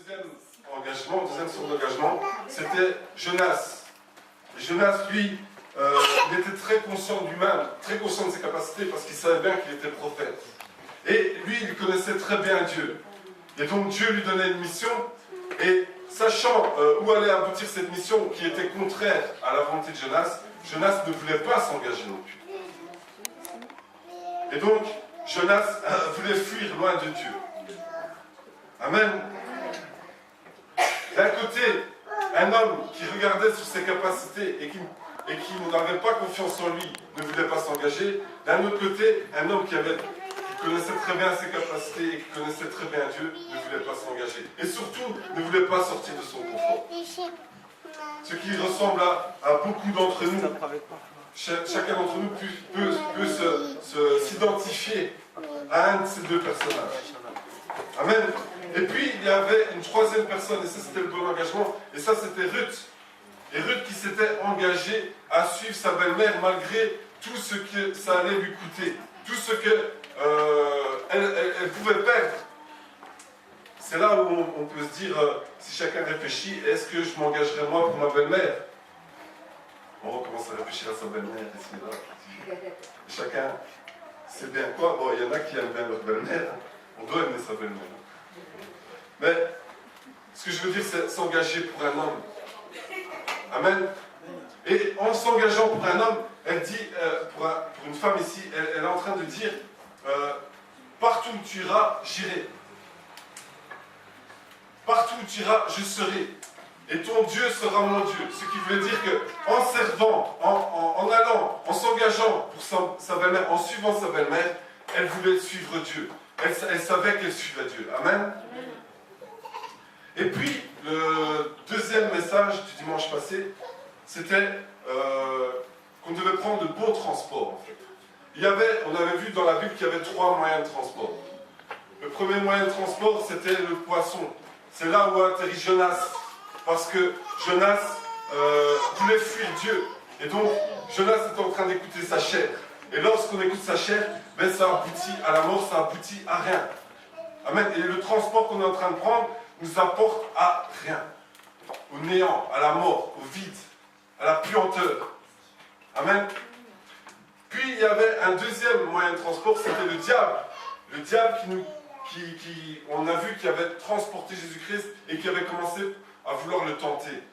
deuxième engagement, deuxième source d'engagement, c'était Jonas. Jonas, lui, il était très conscient de lui-même, très conscient de ses capacités, parce qu'il savait bien qu'il était prophète. Et lui, il connaissait très bien Dieu. Et donc Dieu lui donnait une mission, et sachant où allait aboutir cette mission, qui était contraire à la volonté de Jonas, Jonas ne voulait pas s'engager non plus. Et donc, Jonas voulait fuir loin de Dieu. Amen. D'un côté, un homme qui regardait sur ses capacités et qui n'avait pas confiance en lui ne voulait pas s'engager. D'un autre côté, un homme qui connaissait très bien ses capacités et qui connaissait très bien Dieu ne voulait pas s'engager. Et surtout, ne voulait pas sortir de son confort. Ce qui ressemble à beaucoup d'entre nous. Chacun d'entre nous peut s'identifier à un de ces deux personnages. Amen. Et puis, il y avait une troisième personne, et ça c'était le bon engagement, et ça c'était Ruth. Et Ruth qui s'était engagée à suivre sa belle-mère malgré tout ce que ça allait lui coûter, tout ce qu'elle pouvait perdre. C'est là où on peut se dire, si chacun réfléchit, est-ce que je m'engagerai moi pour ma belle-mère? On commence à réfléchir à sa belle-mère, ici et là. Chacun sait bien quoi. Bon, il y en a qui aiment bien leur belle-mère, on doit aimer sa belle-mère. Mais, ce que je veux dire, c'est s'engager pour un homme. Amen. Et en s'engageant pour un homme, elle dit, pour une femme ici, elle est en train de dire, partout où tu iras, j'irai. Partout où tu iras, je serai. Et ton Dieu sera mon Dieu. Ce qui veut dire qu'en servant, en allant, en s'engageant pour sa belle-mère, en suivant sa belle-mère, elle voulait suivre Dieu. Elle savait qu'elle suivait Dieu. Amen. Et puis, le deuxième message du dimanche passé, c'était qu'on devait prendre de bons transports, en fait. On avait vu dans la Bible qu'il y avait 3 moyens de transport. Le premier moyen de transport, c'était le poisson. C'est là où atterrit Jonas. Parce que Jonas voulait fuir Dieu. Et donc, Jonas était en train d'écouter sa chair. Et lorsqu'on écoute sa chair, ben, ça aboutit à la mort, ça aboutit à rien. Amen. Et le transport qu'on est en train de prendre nous apporte à rien. Au néant, à la mort, au vide, à la puanteur. Amen. Puis il y avait un deuxième moyen de transport, c'était le diable. Le diable on a vu qu'il avait transporté Jésus-Christ et qui avait commencé à vouloir le tenter.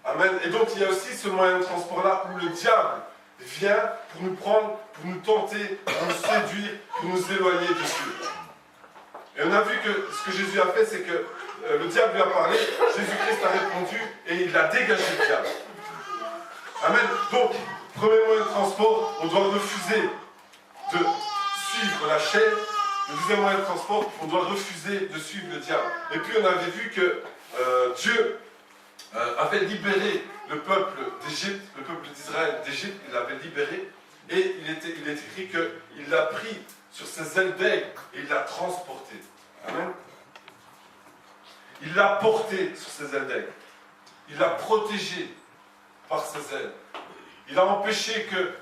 Amen. Et donc il y a aussi ce moyen de transport-là où le diable vient pour nous prendre, pour nous tenter, pour nous séduire, pour nous éloigner de Dieu. Et on a vu que ce que Jésus a fait, c'est que le diable lui a parlé, Jésus-Christ a répondu et il a dégagé le diable. Amen. Donc, premier moyen de transport, on doit refuser de suivre la chair. Le deuxième moyen de transport, on doit refuser de suivre le diable. Et puis on avait vu que Dieu avait libéré le peuple d'Égypte, le peuple d'Israël d'Égypte, il l'avait libéré, et il est écrit qu'il l'a pris sur ses ailes d'aigle et il l'a transporté. Amen. Il l'a porté sur ses ailes d'aigle. Il l'a protégé par ses ailes. Il a empêché que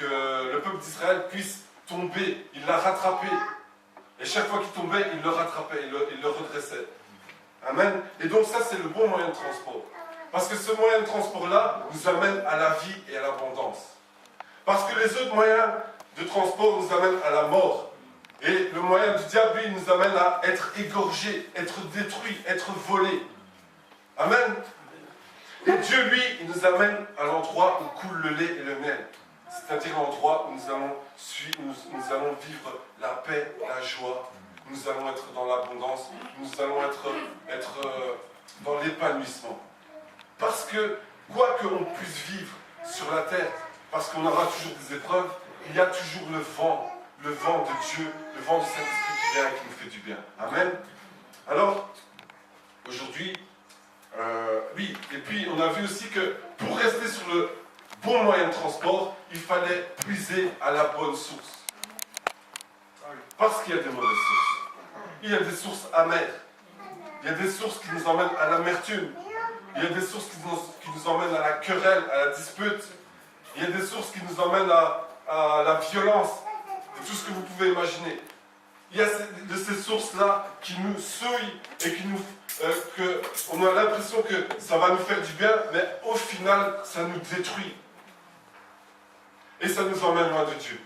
le peuple d'Israël puisse tomber. Il l'a rattrapé. Et chaque fois qu'il tombait, il le rattrapait, il le redressait. Amen. Et donc ça, c'est le bon moyen de transport. Parce que ce moyen de transport-là nous amène à la vie et à l'abondance. Parce que les autres moyens de transport nous amènent à la mort. Et le moyen du diable, lui, nous amène à être égorgé, être détruit, être volé. Amen. Et Dieu, lui, il nous amène à l'endroit où coule le lait et le miel. C'est-à-dire l'endroit où nous allons vivre la paix, la joie. Nous allons être dans l'abondance. Nous allons être dans l'épanouissement. Parce que, quoi qu'on puisse vivre sur la terre, parce qu'on aura toujours des épreuves, il y a toujours le vent de Dieu, le vent du Saint-Esprit qui vient et qui nous fait du bien. Amen. Alors, aujourd'hui, oui, et puis on a vu aussi que pour rester sur le bon moyen de transport, il fallait puiser à la bonne source. Parce qu'il y a des mauvaises sources. Il y a des sources amères. Il y a des sources qui nous emmènent à l'amertume. Il y a des sources qui nous emmènent à la querelle, à la dispute. Il y a des sources qui nous emmènent à la violence, et tout ce que vous pouvez imaginer. il y a de ces sources-là qui nous souillent et qui nous, on a l'impression que ça va nous faire du bien, mais au final, ça nous détruit. Et ça nous emmène loin de Dieu.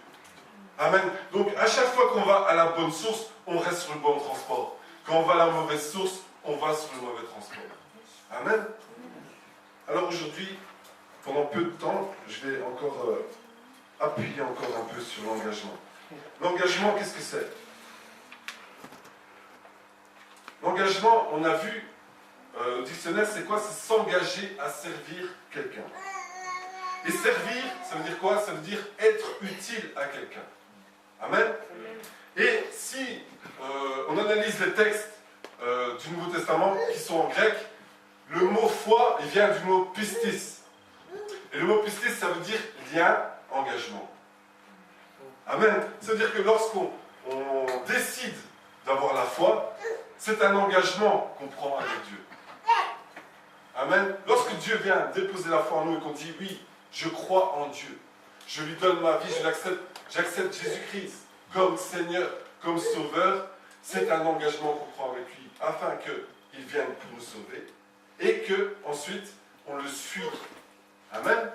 Amen. Donc, à chaque fois qu'on va à la bonne source, on reste sur le bon transport. Quand on va à la mauvaise source, on va sur le mauvais transport. Amen. Alors aujourd'hui, pendant peu de temps, je vais encore appuyer encore un peu sur l'engagement. L'engagement, qu'est-ce que c'est? L'engagement, on a vu, au dictionnaire, c'est quoi? C'est s'engager à servir quelqu'un. Et servir, ça veut dire quoi? Ça veut dire être utile à quelqu'un. Amen. Et si on analyse les textes du Nouveau Testament qui sont en grec, le mot foi, il vient du mot pistis. Et le mot pistis, ça veut dire lien, engagement. Amen. Ça veut dire que lorsqu'on décide d'avoir la foi, c'est un engagement qu'on prend avec Dieu. Amen. Lorsque Dieu vient déposer la foi en nous et qu'on dit oui, je crois en Dieu, je lui donne ma vie, je l'accepte, j'accepte Jésus-Christ comme Seigneur, comme Sauveur, c'est un engagement qu'on prend avec lui afin qu'il vienne pour nous sauver et qu'ensuite on le suit. Amen.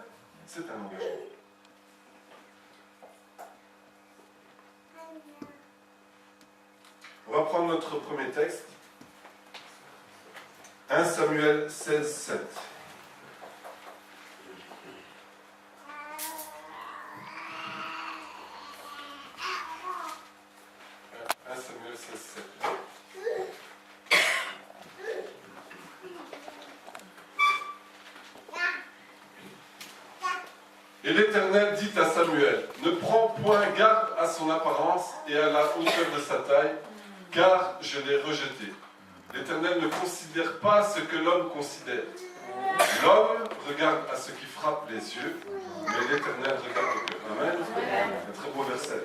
C'est un engagement. On va prendre notre premier texte. 1 Samuel 16, 7. 1 Samuel 16, 7. Et l'Éternel dit à Samuel, ne prends point garde à son apparence et à la hauteur de sa taille, car je l'ai rejeté. L'Éternel ne considère pas ce que l'homme considère. L'homme regarde à ce qui frappe les yeux, mais l'Éternel regarde le cœur. Amen. Un très beau verset.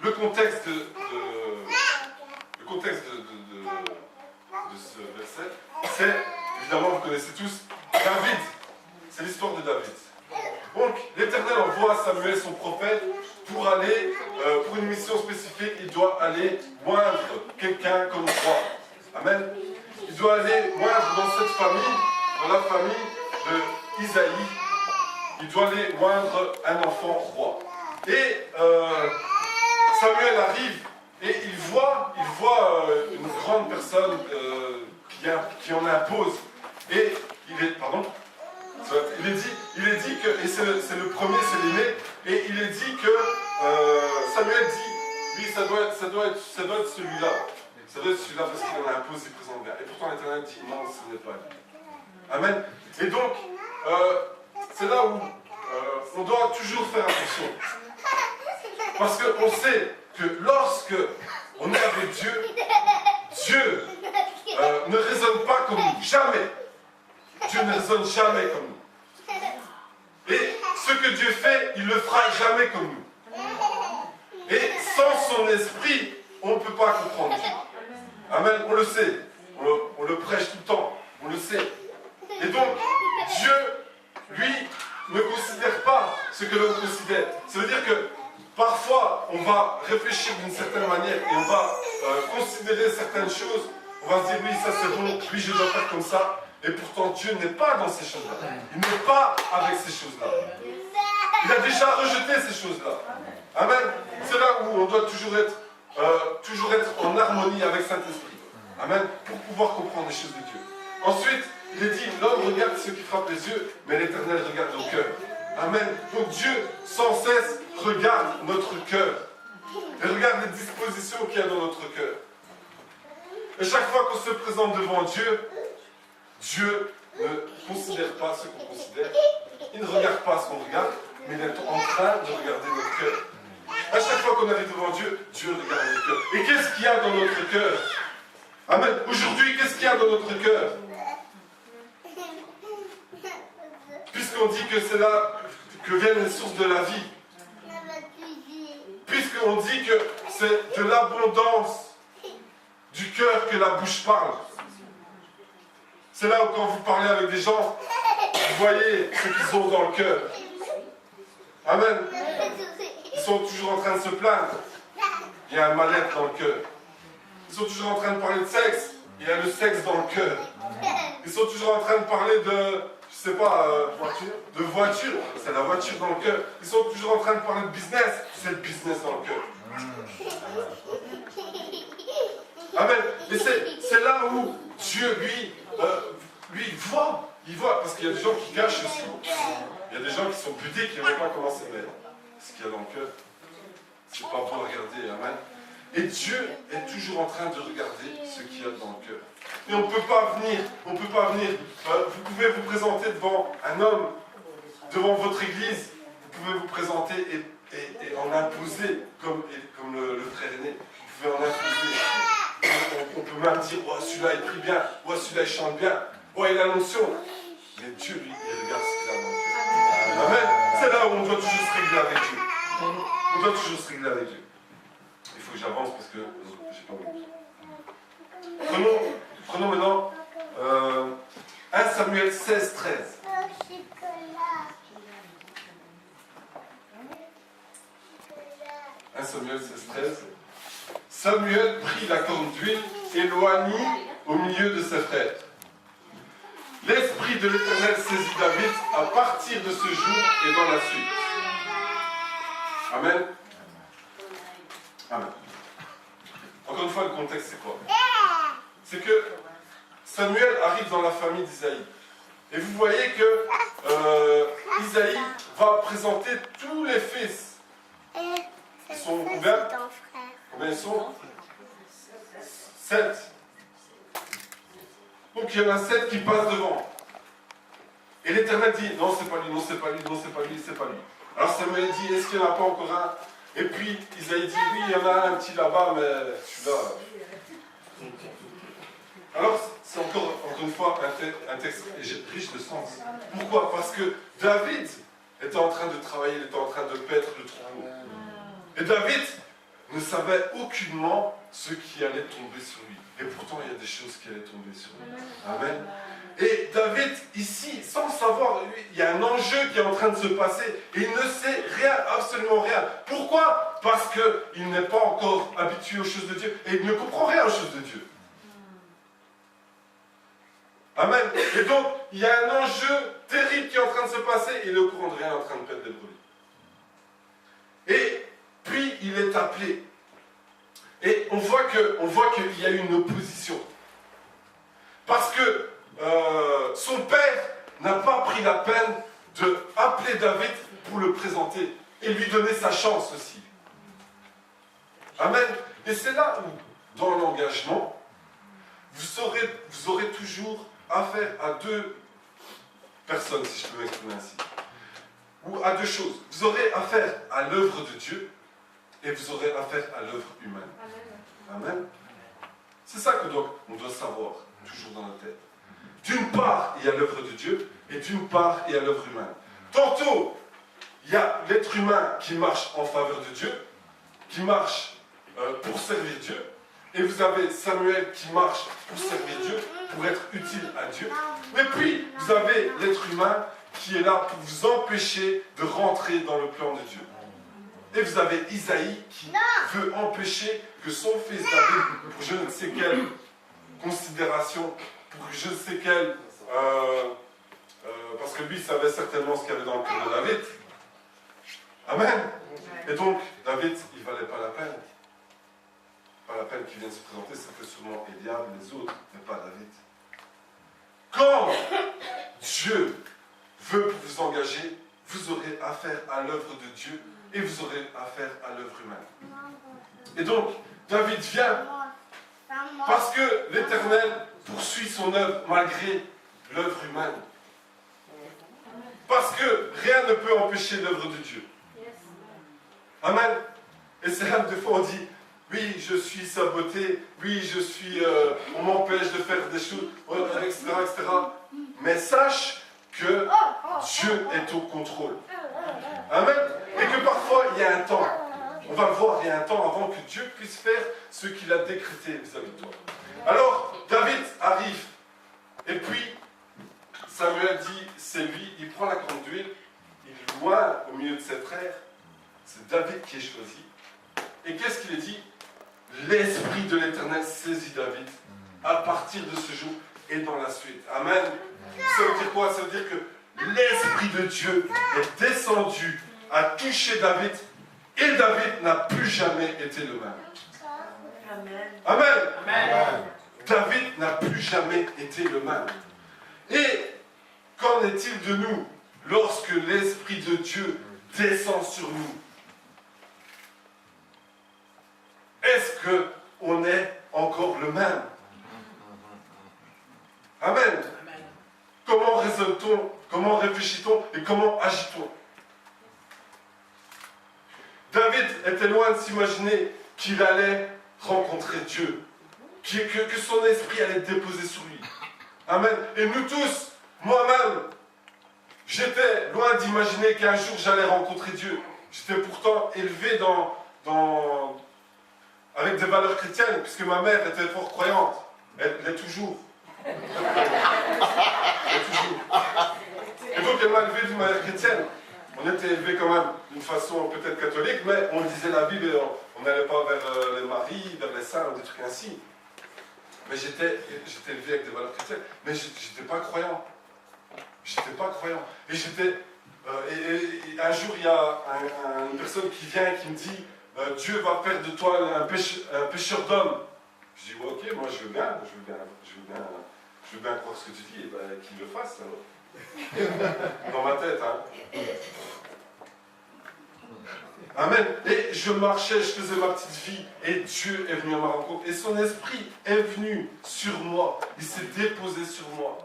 Le contexte de ce verset, c'est, évidemment, vous connaissez tous, David. C'est l'histoire de David. Donc, l'Éternel envoie Samuel, son prophète, pour aller, pour une mission spécifique, il doit aller moindre quelqu'un comme roi. Amen. Il doit aller moindre dans cette famille, dans la famille d'Isaïe. Il doit aller moindre un enfant roi. Et Samuel arrive et il voit une grande personne qui en impose. Et il est, pardon, il est dit que, et c'est le premier, c'est l'aîné, et il est dit que Samuel dit, oui, ça doit être celui-là. Ça doit être celui-là parce qu'il en impose, il présente bien. Et pourtant l'Éternel dit, non, ce n'est pas lui. Amen. Et donc, c'est là où on doit toujours faire attention. Parce qu'on sait que lorsque on est avec Dieu, Dieu ne raisonne pas comme nous. Jamais. Dieu ne raisonne jamais comme nous. Et ce que Dieu fait, il ne le fera jamais comme nous. Et sans son esprit, on ne peut pas comprendre Dieu. Amen, on le sait. On le prêche tout le temps. On le sait. Et donc, Dieu, lui, ne considère pas ce que l'on considère. Ça veut dire que parfois, on va réfléchir d'une certaine manière et on va considérer certaines choses. On va se dire, oui, ça c'est bon, oui, je dois faire comme ça. Et pourtant, Dieu n'est pas dans ces choses-là. Il n'est pas avec ces choses-là. Il a déjà rejeté ces choses-là. Amen. C'est là où on doit toujours être en harmonie avec Saint-Esprit. Amen. Pour pouvoir comprendre les choses de Dieu. Ensuite, il est dit, l'homme regarde ce qui frappe les yeux, mais l'Éternel regarde nos cœurs. Amen. Donc Dieu, sans cesse, regarde notre cœur. Et regarde les dispositions qu'il y a dans notre cœur. Et chaque fois qu'on se présente devant Dieu, Dieu ne considère pas ce qu'on considère. Il ne regarde pas ce qu'on regarde, mais il est en train de regarder notre cœur. À chaque fois qu'on arrive devant Dieu, Dieu regarde notre cœur. Et qu'est-ce qu'il y a dans notre cœur? Amen. Aujourd'hui, qu'est-ce qu'il y a dans notre cœur? Puisqu'on dit que c'est là que viennent les sources de la vie. Puisqu'on dit que c'est de l'abondance du cœur que la bouche parle. C'est là où quand vous parlez avec des gens, vous voyez ce qu'ils ont dans le cœur. Amen. Ils sont toujours en train de se plaindre. il y a un mal-être dans le cœur. Ils sont toujours en train de parler de sexe, il y a le sexe dans le cœur. Ils sont toujours en train de parler de, je sais pas, de voiture, c'est la voiture dans le cœur. Ils sont toujours en train de parler de business, c'est le business dans le cœur. Amen. Et c'est là où Dieu, lui, il voit, parce qu'il y a des gens qui cachent aussi. Il y a des gens qui sont pudiques, qui n'aiment pas commencer, mais ce qu'il y a dans le cœur, c'est pas beau à regarder. Amen. Et Dieu est toujours en train de regarder ce qu'il y a dans le cœur. Et on ne peut pas venir, vous pouvez vous présenter devant un homme, devant votre église, vous pouvez vous présenter et en imposer, comme le frère aîné, vous pouvez en imposer. On peut même dire, oh celui-là il prie bien, oh celui-là il chante bien, oh il a l'onction. Mais Dieu, lui, il regarde ce qu'il a dans le cœur. Amen. C'est là où on doit toujours se régler avec Dieu. On doit toujours se régler avec Dieu. Il faut que j'avance parce que je n'ai pas beaucoup. Prenons maintenant 1 Samuel 16, 13. 1 Samuel 16, 13. Samuel prit la corne d'huile et l'oignit au milieu de ses frères. L'Esprit de l'Éternel saisit David à partir de ce jour et dans la suite. Amen. Amen. Encore une fois, le contexte, c'est quoi? C'est que Samuel arrive dans la famille d'Isaïe. Et vous voyez que Isaïe va présenter tous les fils. Ils sont combien? Combien ils sont? 7. Donc il y en a 7 qui passent devant. Et l'Éternel dit, non c'est pas lui, non c'est pas lui, non c'est pas lui, c'est pas lui. Alors Samuel dit, est-ce qu'il n'y en a pas encore un? Et puis Isaïe dit, oui, il y en a un petit là-bas, mais celui-là... Alors c'est encore une fois un texte riche de sens. Pourquoi? Parce que David était en train de travailler, il était en train de paître le troupeau. Et David ne savait aucunement ce qui allait tomber sur lui. Et pourtant, il y a des choses qui allaient tomber sur lui. Amen. Et David, ici, sans savoir, il y a un enjeu qui est en train de se passer. Et il ne sait rien, absolument rien. Pourquoi? Parce qu'il n'est pas encore habitué aux choses de Dieu. Et il ne comprend rien aux choses de Dieu. Amen. Et donc, il y a un enjeu terrible qui est en train de se passer. Il est au courant de rien, en train de perdre des brebis. Et puis, il est appelé. Et on voit qu'il y a une opposition. Parce que son père n'a pas pris la peine d'appeler David pour le présenter et lui donner sa chance aussi. Amen. Et c'est là où, dans l'engagement, vous aurez toujours affaire à deux personnes, si je peux m'exprimer ainsi. Ou à deux choses. Vous aurez affaire à l'œuvre de Dieu et vous aurez affaire à l'œuvre humaine. Amen. C'est ça qu'on doit savoir, toujours dans la tête. D'une part, il y a l'œuvre de Dieu, et d'une part, il y a l'œuvre humaine. Tantôt, il y a l'être humain qui marche en faveur de Dieu, qui marche pour servir Dieu, et vous avez Samuel qui marche pour servir Dieu, pour être utile à Dieu. Mais puis, vous avez l'être humain qui est là pour vous empêcher de rentrer dans le plan de Dieu. Et vous avez Isaïe qui veut empêcher que son fils David, pour je ne sais quelle considération, pour je ne sais quelle... parce que lui savait certainement ce qu'il y avait dans le cœur de David. Amen. Et donc, David, il ne valait pas la peine. Pas la peine qu'il vienne se présenter, c'était sûrement Eliab, les autres, mais pas David. Quand Dieu veut vous engager, vous aurez affaire à l'œuvre de Dieu et vous aurez affaire à l'œuvre humaine. Et donc, David vient parce que l'Éternel poursuit son œuvre malgré l'œuvre humaine. Parce que rien ne peut empêcher l'œuvre de Dieu. Amen. Et c'est là que des fois on dit, oui, je suis saboté, oui, on m'empêche de faire des choses, etc., etc. Mais sache que Dieu est au contrôle. Amen. Et que parfois, il y a un temps. On va le voir, il y a un temps avant que Dieu puisse faire ce qu'il a décrété vis-à-vis de toi. Alors, David arrive. Et puis, Samuel dit, c'est lui, il prend la corne d'huile, il loin au milieu de ses frères. C'est David qui est choisi. Et qu'est-ce qu'il est dit? l'Esprit de l'Éternel saisit David à partir de ce jour et dans la suite. Amen. Ça veut dire quoi? Ça veut dire que l'Esprit de Dieu est descendu, a touché David, et David n'a plus jamais été le même. Amen. Amen. Amen. David n'a plus jamais été le même. Et qu'en est-il de nous lorsque l'Esprit de Dieu descend sur nous? Est-ce qu'on est encore le même? Amen. Comment raisonne-t-on? Comment réfléchit-on? Et comment agit-on? David était loin de s'imaginer qu'il allait rencontrer Dieu, que son esprit allait être déposé sur lui. Amen. Et nous tous, moi-même, j'étais loin d'imaginer qu'un jour j'allais rencontrer Dieu. J'étais pourtant élevé avec des valeurs chrétiennes, puisque ma mère était fort croyante. Elle l'est toujours. Elle est toujours. Et donc elle m'a élevé d'une manière chrétienne. On était élevé quand même d'une façon peut-être catholique, mais on lisait la Bible et on n'allait pas vers les maris, vers les saints, des trucs ainsi. Mais j'étais élevé avec des valeurs chrétiennes, mais j'étais pas croyant. J'étais pas croyant. Et un jour, il y a une personne qui vient et qui me dit Dieu va faire de toi un pécheur d'hommes. Je dis, ouais, ok, moi je veux bien croire ce que tu dis, et ben, qu'il le fasse alors. Dans ma tête, hein. Amen. Et je marchais, je faisais ma petite vie, et Dieu est venu à ma rencontre. Et son esprit est venu sur moi. Il s'est déposé sur moi.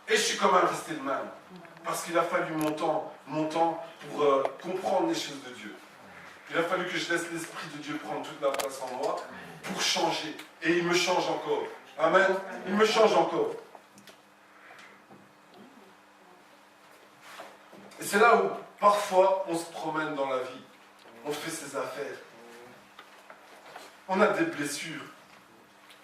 Et je suis quand même resté le même. Parce qu'il a fallu mon temps pour comprendre les choses de Dieu. Il a fallu que je laisse l'Esprit de Dieu prendre toute la place en moi pour changer. Et il me change encore. Amen. Il me change encore. Et c'est là où, parfois, on se promène dans la vie. On fait ses affaires. On a des blessures.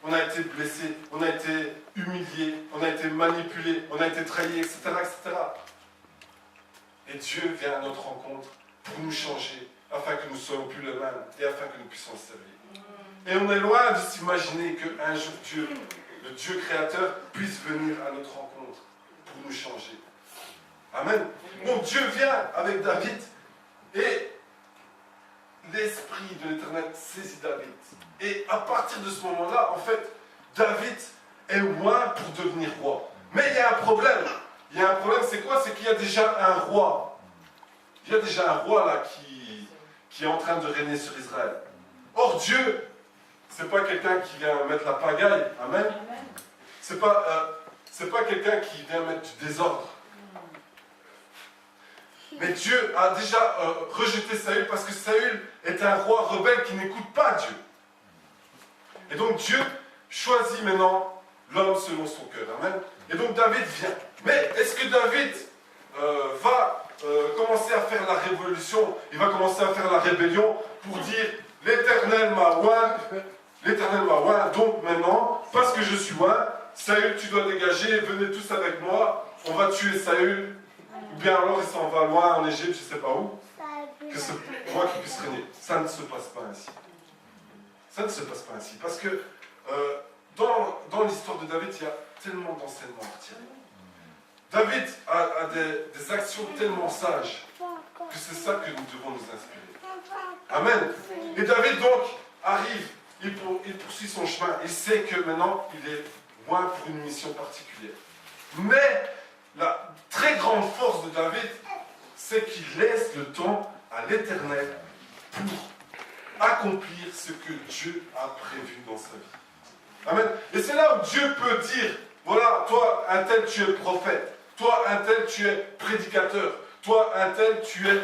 On a été blessé, on a été humilié, on a été manipulé, on a été trahi, etc., etc. Et Dieu vient à notre rencontre pour nous changer, afin que nous ne soyons plus les mêmes et afin que nous puissions le servir. Et on est loin de s'imaginer qu'un jour Dieu, le Dieu créateur, puisse venir à notre rencontre pour nous changer. Amen. Donc Dieu vient avec David et l'Esprit de l'Éternel saisit David. Et à partir de ce moment-là, en fait, David est loin pour devenir roi. Mais il y a un problème. Il y a un problème, c'est quoi? C'est qu'il y a déjà un roi. Il y a déjà un roi là qui est en train de régner sur Israël. Or Dieu, c'est pas quelqu'un qui vient mettre la pagaille. Amen. C'est pas quelqu'un qui vient mettre du désordre. Mais Dieu a déjà rejeté Saül parce que Saül est un roi rebelle qui n'écoute pas Dieu. Et donc Dieu choisit maintenant l'homme selon son cœur. Amen. Et donc David vient. Mais est-ce que David va commencer à faire la révolution? Il va commencer à faire la rébellion pour dire l'Éternel m'a oint, donc maintenant, parce que je suis oint, Saül tu dois dégager, venez tous avec moi, on va tuer Saül. Ou bien alors il s'en va loin en Égypte, je ne sais pas où, que c'est moi qui puisse régner. Ça ne se passe pas ainsi. Ça ne se passe pas ainsi. Parce que dans l'histoire de David, il y a tellement d'enseignements à retirer. David a des actions tellement sages que c'est ça que nous devons nous inspirer. Amen. Et David donc arrive, il poursuit son chemin, il sait que maintenant il est loin pour une mission particulière. Mais la très grande force de David, c'est qu'il laisse le temps à l'Éternel pour accomplir ce que Dieu a prévu dans sa vie. Amen. Et c'est là où Dieu peut dire, voilà, toi, un tel, tu es prophète. Toi, un tel, tu es prédicateur. Toi, un tel, tu es,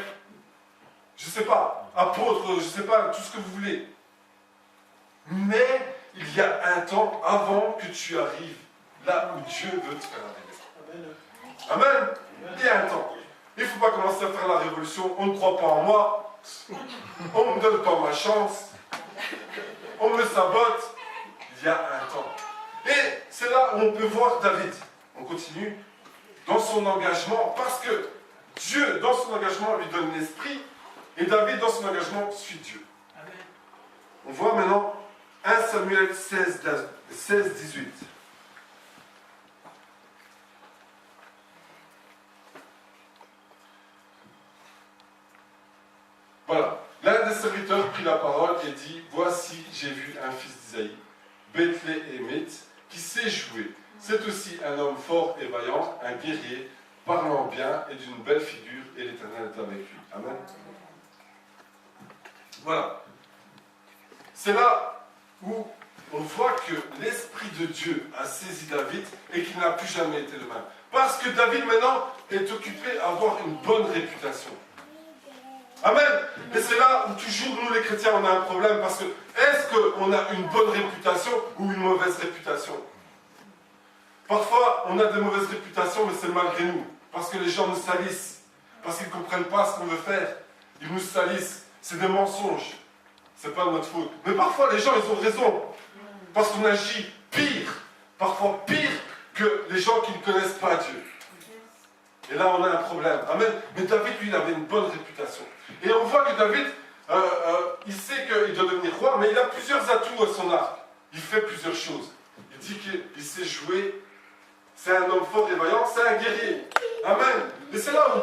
je ne sais pas, apôtre, je ne sais pas, tout ce que vous voulez. Mais il y a un temps avant que tu arrives là où Dieu veut te faire arriver. Amen. Il y a un temps. Il ne faut pas commencer à faire la révolution. On ne croit pas en moi. On ne me donne pas ma chance. On me sabote. Il y a un temps. Et c'est là où on peut voir David. On continue dans son engagement parce que Dieu, dans son engagement, lui donne l'esprit et David, dans son engagement, suit Dieu. On voit maintenant 1 Samuel 16, 18. Voilà. L'un des serviteurs prit la parole et dit, « Voici, j'ai vu un fils d'Isaïe, Bethléemite, qui sait jouer. C'est aussi un homme fort et vaillant, un guerrier, parlant bien et d'une belle figure, et l'Éternel est avec lui. » Amen. Voilà. C'est là où on voit que l'Esprit de Dieu a saisi David et qu'il n'a plus jamais été le même. Parce que David maintenant est occupé à avoir une bonne réputation. Amen. Et c'est là où toujours nous les chrétiens on a un problème parce que est-ce qu'on a une bonne réputation ou une mauvaise réputation? Parfois on a des mauvaises réputations mais c'est malgré nous. Parce que les gens nous salissent. Parce qu'ils ne comprennent pas ce qu'on veut faire. Ils nous salissent. C'est des mensonges. C'est pas de notre faute. Mais parfois les gens ils ont raison. Parce qu'on agit pire. Parfois pire que les gens qui ne connaissent pas Dieu. Et là on a un problème. Amen. Mais David lui il avait une bonne réputation. Et on voit que David, il sait qu'il doit devenir roi, mais il a plusieurs atouts à son arc. Il fait plusieurs choses. Il dit qu'il sait jouer, c'est un homme fort et vaillant, c'est un guerrier. Amen. Et c'est là où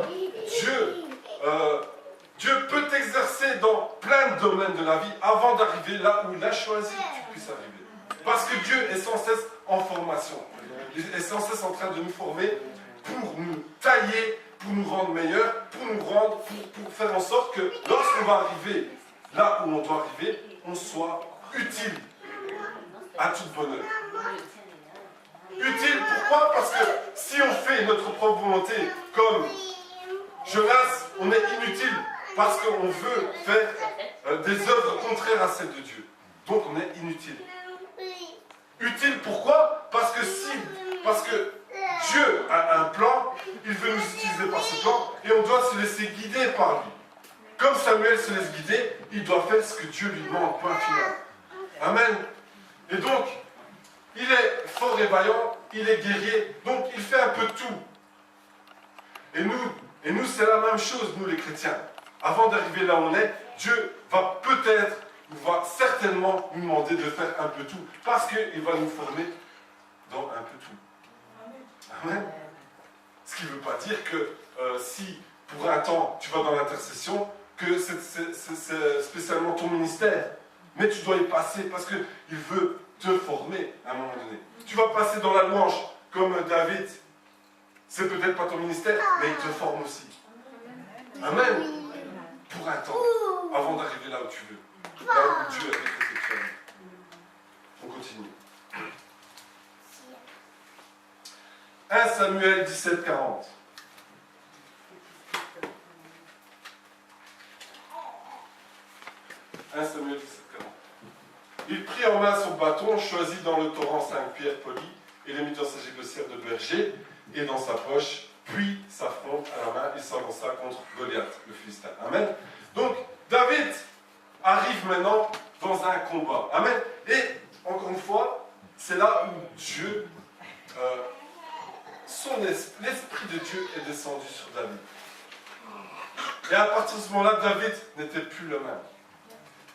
Dieu peut t'exercer dans plein de domaines de la vie avant d'arriver là où il a choisi que tu puisses arriver. Parce que Dieu est sans cesse en formation. Il est sans cesse en train de nous former pour nous tailler, pour nous rendre meilleurs, pour faire en sorte que lorsqu'on va arriver là où on doit arriver, on soit utile à toute bonne œuvre. Utile, pourquoi? Parce que si on fait notre propre volonté comme Jonas, on est inutile parce qu'on veut faire des œuvres contraires à celles de Dieu. Donc on est inutile. Utile, pourquoi? Parce que Dieu a un plan, il veut nous utiliser par ce plan, et on doit se laisser guider par lui. Comme Samuel se laisse guider, il doit faire ce que Dieu lui demande, point final. Amen. Et donc, il est fort et vaillant, il est guerrier, donc il fait un peu tout. Et nous c'est la même chose, nous les chrétiens. Avant d'arriver là où on est, Dieu va peut-être, ou va certainement nous demander de faire un peu tout, parce qu'il va nous former dans un peu tout. Amen. Ce qui ne veut pas dire que si pour un temps tu vas dans l'intercession, que c'est spécialement ton ministère. Mais tu dois y passer parce qu'il veut te former à un moment donné. Tu vas passer dans la louange comme David. C'est peut-être pas ton ministère, mais il te forme aussi. Amen. Pour un temps, avant d'arriver là où tu veux. Là où Dieu a décrété que tu es. On continue. 1 Samuel 17, 40. Samuel 17, 40. Il prit en main son bâton, choisit dans le torrent 5 pierres polies, et les mit dans sa gibecière de berger et dans sa poche, puis sa fronde à la main, il s'avança contre Goliath, le Philistin. Amen. Donc, David arrive maintenant dans un combat. Amen. Et, encore une fois, c'est là où Dieu, l'Esprit de Dieu est descendu sur David. Et à partir de ce moment-là, David n'était plus le même.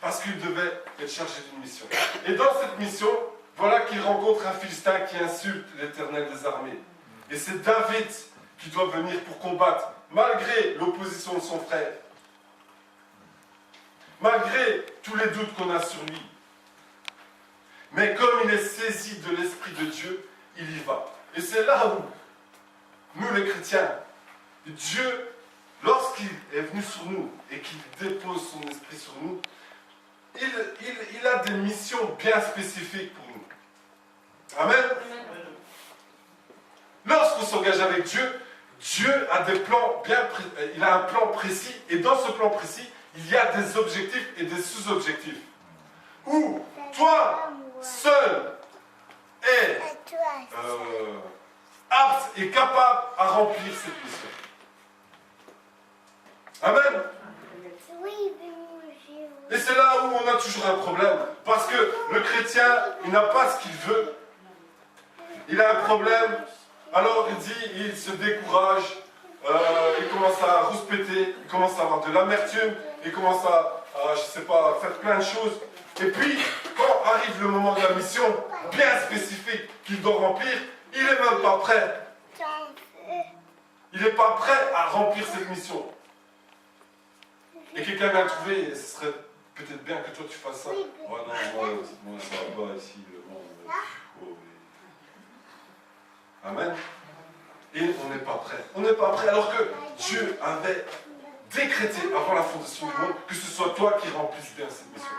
Parce qu'il devait être chargé d'une mission. Et dans cette mission, voilà qu'il rencontre un Philistin qui insulte l'Éternel des armées. Et c'est David qui doit venir pour combattre, malgré l'opposition de son frère. Malgré tous les doutes qu'on a sur lui. Mais comme il est saisi de l'Esprit de Dieu, il y va. Et c'est là où, nous les chrétiens, Dieu, lorsqu'il est venu sur nous et qu'il dépose son esprit sur nous, il a des missions bien spécifiques pour nous. Amen. Lorsqu'on s'engage avec Dieu, Dieu a des plans il a un plan précis, et dans ce plan précis, il y a des objectifs et des sous-objectifs. Où toi, seul, est apte et capable à remplir cette mission. Amen. Et c'est là où on a toujours un problème. Parce que le chrétien, il n'a pas ce qu'il veut. Il a un problème. Alors il se décourage. Il commence à rouspéter. Il commence à avoir de l'amertume. Il commence à je sais pas, faire plein de choses. Et puis, quand arrive le moment de la mission, bien spécifique qu'il doit remplir, il n'est même pas prêt. Il n'est pas prêt à remplir cette mission. Et quelqu'un vient trouver, et ce serait peut-être bien que toi tu fasses ça. Oh non, moi ça va pas ici, le monde. Oh, mais... Amen. Et on n'est pas prêt. On n'est pas prêt alors que Dieu avait décrété avant la fondation du monde que ce soit toi qui remplisses bien cette mission.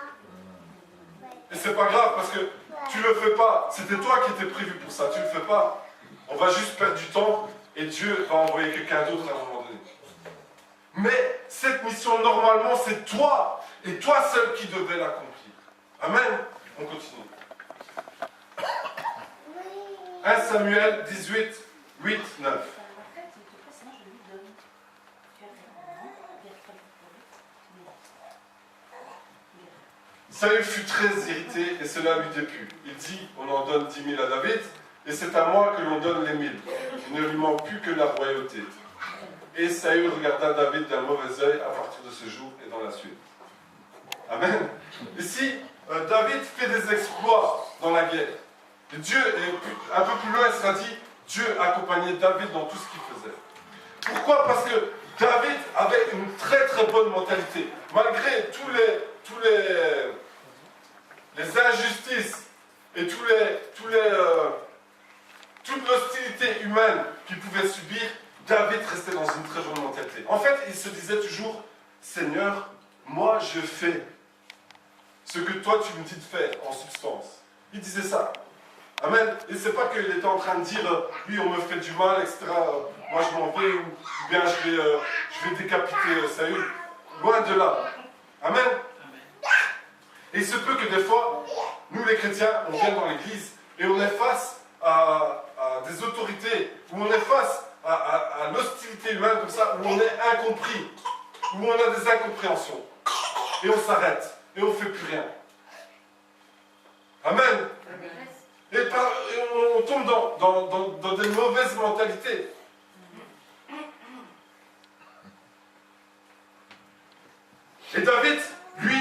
Et c'est pas grave parce que tu le fais pas. C'était toi qui étais prévu pour ça. Tu le fais pas. On va juste perdre du temps et Dieu va envoyer quelqu'un d'autre à un moment donné. Mais cette mission, normalement, c'est toi et toi seul qui devais l'accomplir. Amen. On continue. 1 Samuel 18, 8, 9. Saül fut très irrité et cela lui déplut. Il dit, on en donne 10 000 à David et c'est à moi que l'on donne les 1000. Il ne lui manque plus que la royauté. Et Saül regarda David d'un mauvais œil à partir de ce jour et dans la suite. Amen. Ici, David fait des exploits dans la guerre. Et Dieu, est un peu plus loin, il sera dit, Dieu accompagnait David dans tout ce qu'il faisait. Pourquoi? Parce que David avait une très très bonne mentalité. Malgré toutes les injustices et toute l'hostilité humaine qu'il pouvait subir, David restait dans une très bonne mentalité. En fait, il se disait toujours, Seigneur, moi je fais ce que toi tu me dis de faire en substance. Il disait ça. Amen. Et c'est pas qu'il était en train de dire, oui, on me fait du mal, etc. Moi je m'en vais, ou bien je vais décapiter Saül. Loin de là. Amen. Et il se peut que des fois, nous les chrétiens, on vient dans l'église et on est face à des autorités, où on est face à l'hostilité humaine comme ça, où on est incompris, où on a des incompréhensions. Et on s'arrête, et on ne fait plus rien. Amen. Et on tombe dans des mauvaises mentalités. Et David, lui,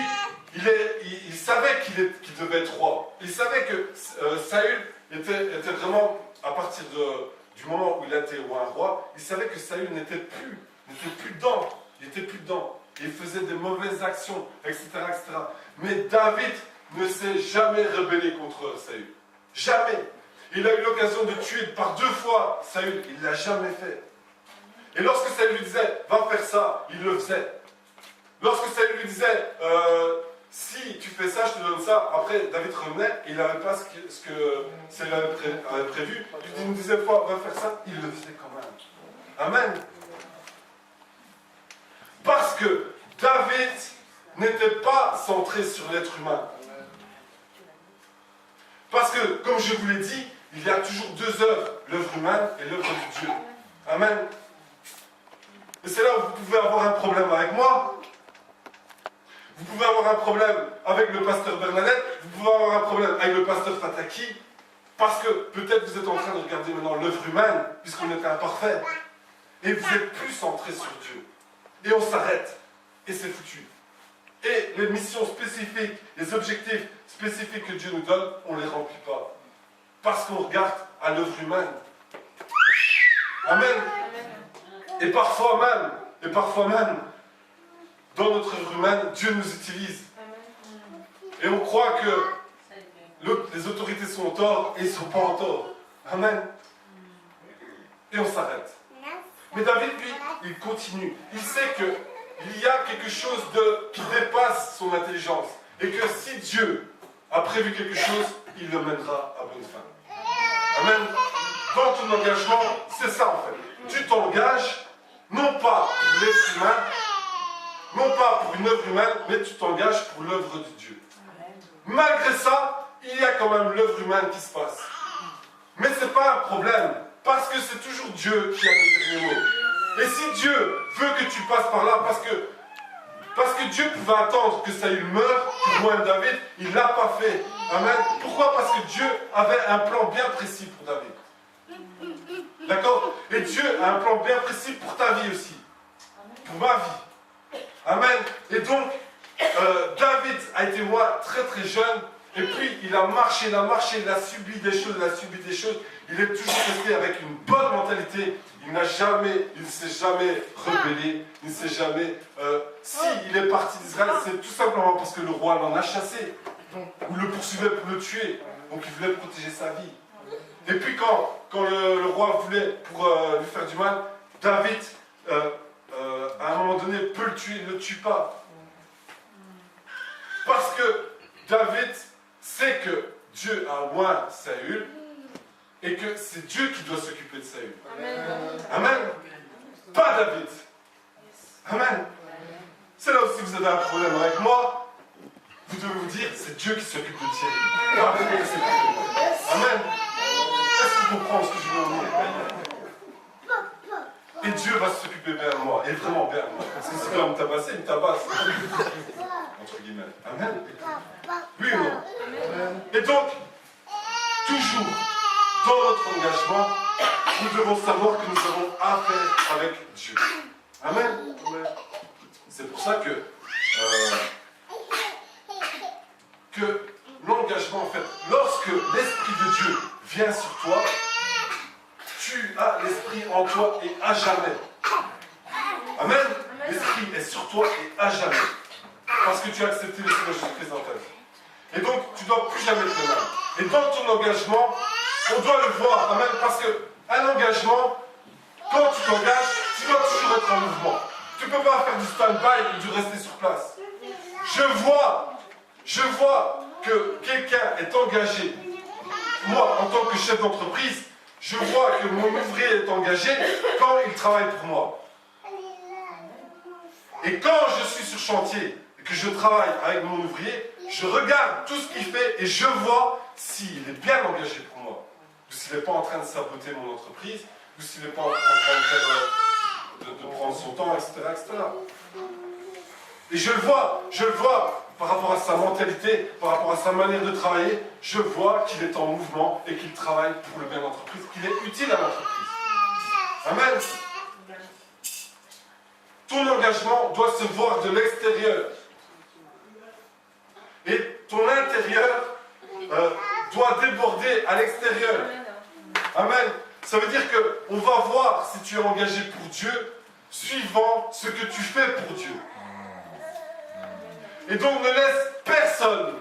il savait qu'il devait être roi. Il savait que Saül était vraiment, à partir du moment où il était un roi, il savait que Saül n'était plus dedans. Il n'était plus dedans. Il faisait des mauvaises actions, etc., etc. Mais David ne s'est jamais rebellé contre Saül. Jamais. Il a eu l'occasion de tuer par 2 fois Saül. Il ne l'a jamais fait. Et lorsque Saül lui disait, va faire ça, il le faisait. Lorsque Saül lui disait, si tu fais ça, je te donne ça, après David revenait, et il n'avait pas ce que Saül avait prévu. Il dit une deuxième fois, va faire ça, il le faisait quand même. Amen. Parce que David n'était pas centré sur l'être humain. Parce que, comme je vous l'ai dit, il y a toujours 2 œuvres, l'œuvre humaine et l'œuvre de Dieu. Amen. Et c'est là où vous pouvez avoir un problème avec moi. Vous pouvez avoir un problème avec le pasteur Bernadette, vous pouvez avoir un problème avec le pasteur Fataki, parce que peut-être vous êtes en train de regarder maintenant l'œuvre humaine, puisqu'on est imparfait, et vous êtes plus centré sur Dieu. Et on s'arrête, et c'est foutu. Et les missions spécifiques, les objectifs spécifiques que Dieu nous donne, on ne les remplit pas. Parce qu'on regarde à l'œuvre humaine. Amen. Et parfois même, dans notre œuvre humaine, Dieu nous utilise. Et on croit que les autorités sont en tort et ils ne sont pas en tort. Amen. Et on s'arrête. Mais David, lui, il continue. Il sait qu'il y a quelque chose qui dépasse son intelligence. Et que si Dieu a prévu quelque chose, il le mènera à bonne fin. Amen. Dans ton engagement, c'est ça en fait. Tu t'engages, non pas pour l'être humain, non pas pour une œuvre humaine, mais tu t'engages pour l'œuvre de Dieu. Malgré ça, il y a quand même l'œuvre humaine qui se passe. Mais ce n'est pas un problème, parce que c'est toujours Dieu qui a le dernier mot. Et si Dieu veut que tu passes par là, parce que Dieu pouvait attendre que Saül meure pour moi David, il ne l'a pas fait. Amen. Pourquoi? Parce que Dieu avait un plan bien précis pour David. D'accord? Et Dieu a un plan bien précis pour ta vie aussi. Pour ma vie. Amen. Et donc, David a été roi très très jeune, et puis il a marché, il a subi des choses, il est toujours resté avec une bonne mentalité, il ne s'est jamais rebellé, il ne s'est jamais... il est parti d'Israël, c'est tout simplement parce que le roi l'en a chassé, ou le poursuivait pour le tuer, donc il voulait protéger sa vie. Et puis quand le roi voulait, pour lui faire du mal, David, à un moment donné, peut le tuer, il ne le tue pas. Parce que David sait que Dieu a oint Saül et que c'est Dieu qui doit s'occuper de Saül. Amen. Pas David. Amen. C'est là aussi que vous avez un problème avec moi. Vous devez vous dire, c'est Dieu qui s'occupe de Thierry. Pas vous qui s'occupe de moi. Amen. Est-ce que vous comprenez ce que je veux dire? Et Dieu va s'occuper bien de moi, et vraiment bien de moi. Parce que si tu vas me tabasser, il me tabasse. Entre guillemets. Amen. Oui ou non? Et donc, toujours, dans notre engagement, nous devons savoir que nous avons affaire avec Dieu. Amen. C'est pour ça que l'engagement, en fait, lorsque l'Esprit de Dieu vient sur toi, tu as l'Esprit en toi et à jamais. Amen. L'Esprit est sur toi et à jamais. Parce que tu as accepté le Seigneur Jésus-Christ dans ta vie. Et donc, tu ne dois plus jamais te mal. Et dans ton engagement, on doit le voir. Amen. Parce qu'un engagement, quand tu t'engages, tu dois toujours être en mouvement. Tu ne peux pas faire du stand-by et du rester sur place. Je vois que quelqu'un est engagé. Moi, en tant que chef d'entreprise, je vois que mon ouvrier est engagé quand il travaille pour moi. Et quand je suis sur chantier et que je travaille avec mon ouvrier, je regarde tout ce qu'il fait et je vois s'il est bien engagé pour moi. Ou s'il n'est pas en train de saboter mon entreprise, ou s'il n'est pas en train de faire... de prendre son temps, etc., etc. Et je le vois par rapport à sa mentalité, par rapport à sa manière de travailler, je vois qu'il est en mouvement et qu'il travaille pour le bien de l'entreprise, qu'il est utile à l'entreprise. Amen. Ton engagement doit se voir de l'extérieur. Et ton intérieur doit déborder à l'extérieur. Amen. Ça veut dire qu'on va voir si tu es engagé pour Dieu, suivant ce que tu fais pour Dieu. Et donc ne laisse personne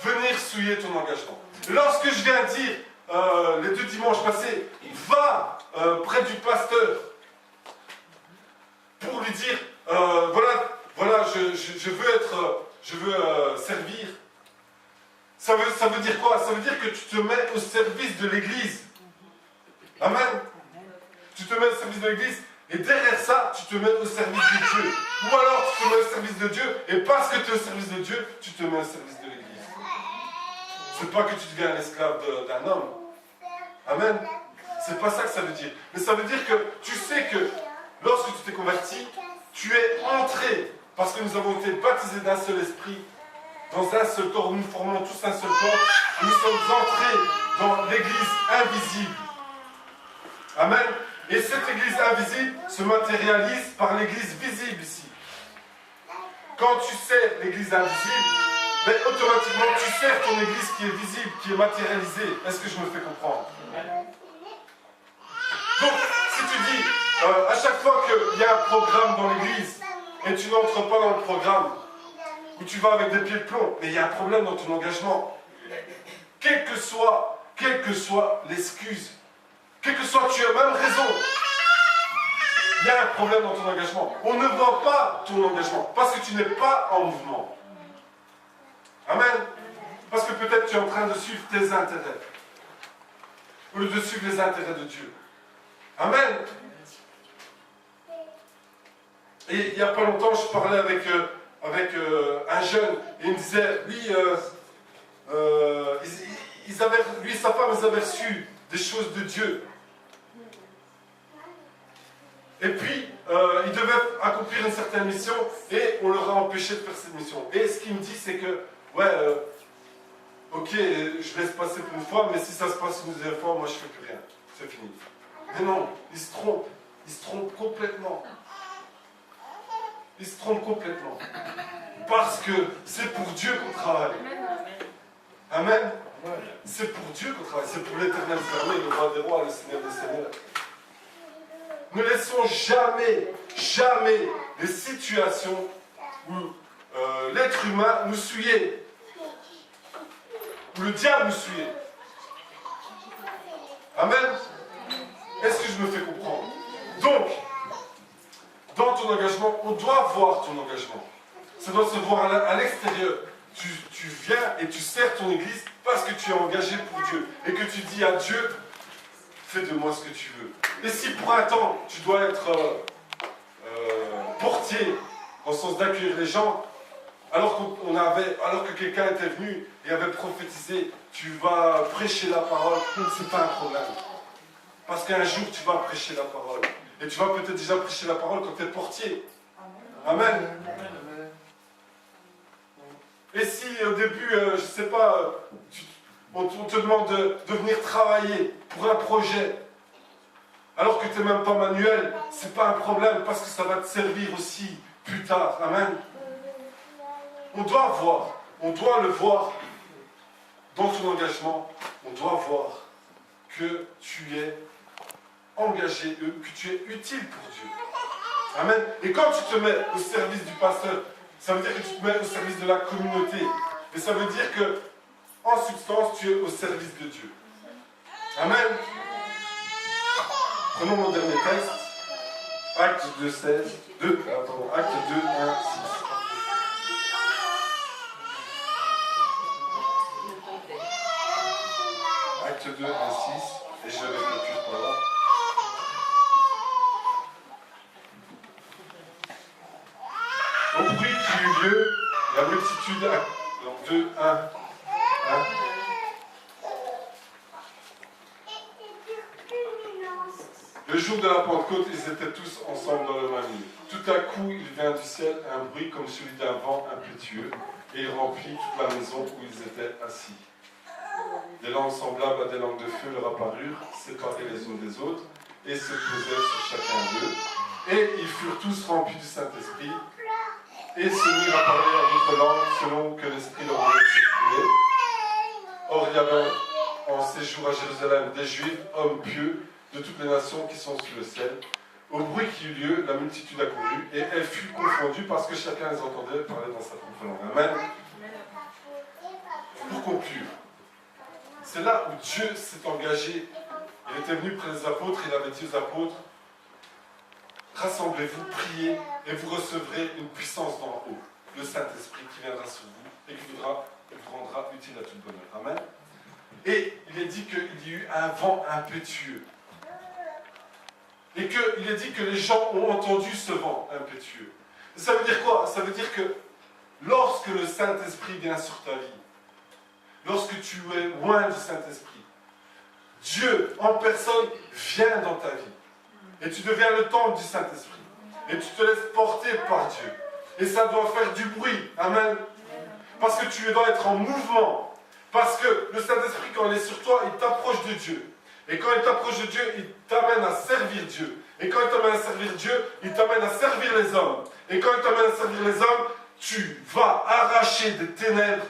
venir souiller ton engagement. Lorsque je viens dire, les 2 dimanches passés, va près du pasteur pour lui dire, voilà, je veux servir. Ça veut dire quoi? Ça veut dire que tu te mets au service de l'Église. Amen. Tu te mets au service de l'Église et derrière ça, tu te mets au service de Dieu. Ou alors tu te mets au service de Dieu et parce que tu es au service de Dieu, tu te mets au service de l'Église. C'est pas que tu deviens l'esclave d'un homme. Amen. C'est pas ça que ça veut dire. Mais ça veut dire que tu sais que lorsque tu t'es converti, tu es entré parce que nous avons été baptisés d'un seul esprit. Dans un seul corps, nous formons tous un seul corps. Nous sommes entrés dans l'église invisible. Amen. Et cette église invisible se matérialise par l'église visible ici. Quand tu sers l'église invisible, ben, automatiquement tu sers ton église qui est visible, qui est matérialisée. Est-ce que je me fais comprendre? Donc, si tu dis, à chaque fois qu'il y a un programme dans l'église, et tu n'entres pas dans le programme, où tu vas avec des pieds de plomb, mais il y a un problème dans ton engagement. Quelle que soit l'excuse, quelle que soit, tu as même raison, il y a un problème dans ton engagement. On ne voit pas ton engagement, parce que tu n'es pas en mouvement. Amen. Parce que peut-être tu es en train de suivre tes intérêts, au lieu de suivre les intérêts de Dieu. Amen. Et il n'y a pas longtemps, je parlais avec un jeune, et il me disait, lui, lui et sa femme, ils avaient reçu des choses de Dieu. Et puis, ils devaient accomplir une certaine mission, et on leur a empêché de faire cette mission. Et ce qu'il me dit, c'est que, ok, je laisse passer pour une fois, mais si ça se passe une deuxième fois, moi je ne fais plus rien. C'est fini. Mais non, ils se trompent complètement. il se trompe complètement. Parce que c'est pour Dieu qu'on travaille. Amen. C'est pour Dieu qu'on travaille, c'est pour l'éternel armée, le roi des rois, le Seigneur des seigneurs. Ne laissons jamais les situations où l'être humain nous suit, où le diable nous suit. Amen. Est-ce que je me fais comprendre? Donc, dans ton engagement, on doit voir ton engagement. Ça doit se voir à l'extérieur. Tu viens et tu sers ton église parce que tu es engagé pour Dieu. Et que tu dis à Dieu, fais de moi ce que tu veux. Et si pour un temps, tu dois être portier, dans le sens d'accueillir les gens, alors que quelqu'un était venu et avait prophétisé, tu vas prêcher la parole, c'est pas un problème. Parce qu'un jour, tu vas prêcher la parole. Et tu vas peut-être déjà prêcher la parole quand tu es portier. Amen. Et si au début, je ne sais pas, on te demande de venir travailler pour un projet, alors que tu n'es même pas manuel, c'est pas un problème parce que ça va te servir aussi plus tard. Amen. On doit le voir dans ton engagement, on doit voir que tu es engagé, que tu es utile pour Dieu. Amen. Et quand tu te mets au service du pasteur, ça veut dire que tu te mets au service de la communauté. Et ça veut dire que, en substance, tu es au service de Dieu. Amen. Prenons mon dernier texte. Acte 2, 16. Acte 2, 1, 6. Acte 2, 1, 6. Et je vais conclure par là. Au bruit qui eut lieu, la multitude. Donc 2, 1, 1. Le jour de la Pentecôte, ils étaient tous ensemble dans le même lieu. Tout à coup, il vint du ciel un bruit comme celui d'un vent impétueux, et il remplit toute la maison où ils étaient assis. Des langues semblables à des langues de feu leur apparurent, séparées les unes des autres, et se posaient sur chacun d'eux. Et ils furent tous remplis du Saint-Esprit, et se mirent à parler en d'autres langues selon que l'Esprit leur avait exprimé. Or, il y avait en séjour à Jérusalem des Juifs, hommes pieux, de toutes les nations qui sont sous le ciel. Au bruit qui eut lieu, la multitude accourut, et elle fut confondue parce que chacun les entendait parler dans sa propre langue. Amen. Pour conclure, c'est là où Dieu s'est engagé. Il était venu près des apôtres, il avait dit aux apôtres, rassemblez-vous, priez, et vous recevrez une puissance d'en haut, le Saint-Esprit qui viendra sur vous, et qui vous rendra utile à toute bonne œuvre. Amen. Et il est dit qu'il y a eu un vent impétueux. Et qu'il est dit que les gens ont entendu ce vent impétueux. Et ça veut dire quoi? Ça veut dire que lorsque le Saint-Esprit vient sur ta vie, lorsque tu es loin du Saint-Esprit, Dieu en personne vient dans ta vie. Et tu deviens le temple du Saint-Esprit. Et tu te laisses porter par Dieu. Et ça doit faire du bruit. Amen. Parce que tu dois être en mouvement. Parce que le Saint-Esprit, quand il est sur toi, il t'approche de Dieu. Et quand il t'approche de Dieu, il t'amène à servir Dieu. Et quand il t'amène à servir Dieu, il t'amène à servir les hommes. Et quand il t'amène à servir les hommes, tu vas arracher des ténèbres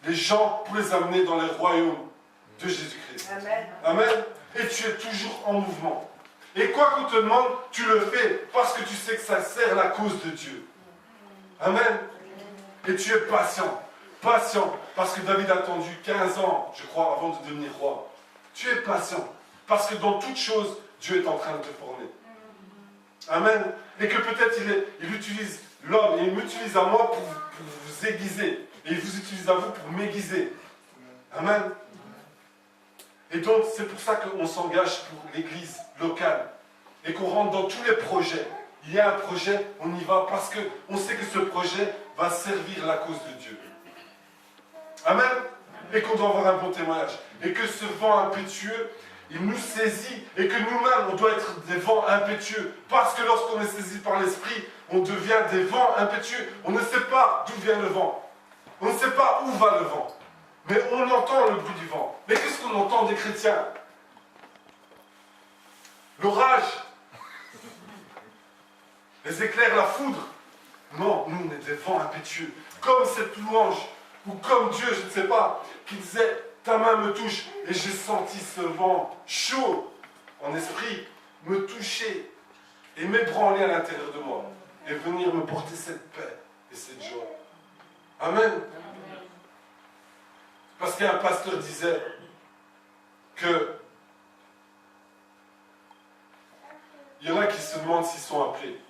les gens pour les amener dans les royaumes de Jésus-Christ. Amen. Amen. Et tu es toujours en mouvement. Et quoi qu'on te demande, tu le fais parce que tu sais que ça sert la cause de Dieu. Amen. Et tu es patient. Patient. Parce que David a attendu 15 ans, je crois, avant de devenir roi. Tu es patient. Parce que dans toute chose, Dieu est en train de te former. Amen. Et que peut-être il utilise l'homme, et il m'utilise à moi pour vous aiguiser. Et il vous utilise à vous pour m'aiguiser. Amen. Et donc, c'est pour ça qu'on s'engage pour l'église locale. Et qu'on rentre dans tous les projets. Il y a un projet, on y va parce qu'on sait que ce projet va servir la cause de Dieu. Amen. Et qu'on doit avoir un bon témoignage. Et que ce vent impétueux, il nous saisit. Et que nous-mêmes, on doit être des vents impétueux. Parce que lorsqu'on est saisi par l'Esprit, on devient des vents impétueux. On ne sait pas d'où vient le vent. On ne sait pas où va le vent. Mais on entend le bruit du vent. Mais qu'est-ce qu'on entend des chrétiens? L'orage, les éclairs, la foudre. Non, nous, on est des vents impétueux. Comme cette louange, ou comme Dieu, je ne sais pas, qui disait, ta main me touche, et j'ai senti ce vent chaud, en esprit, me toucher, et m'ébranler à l'intérieur de moi, et venir me porter cette paix et cette joie. Amen. Parce qu'un pasteur disait que il y en a qui se demandent s'ils sont appelés.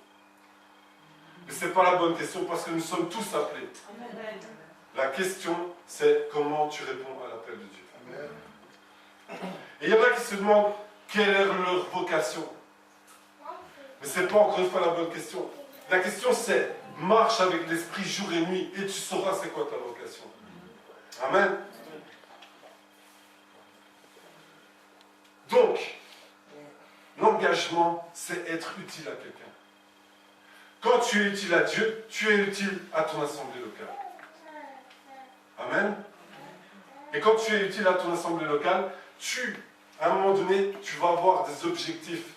Mais ce n'est pas la bonne question parce que nous sommes tous appelés. La question, c'est comment tu réponds à l'appel de Dieu. Et il y en a qui se demandent quelle est leur vocation. Mais ce n'est pas encore une fois la bonne question. La question, c'est marche avec l'esprit jour et nuit et tu sauras c'est quoi ta vocation. Amen. Donc, l'engagement, c'est être utile à quelqu'un. Quand tu es utile à Dieu, tu es utile à ton assemblée locale. Amen. Et quand tu es utile à ton assemblée locale, à un moment donné, tu vas avoir des objectifs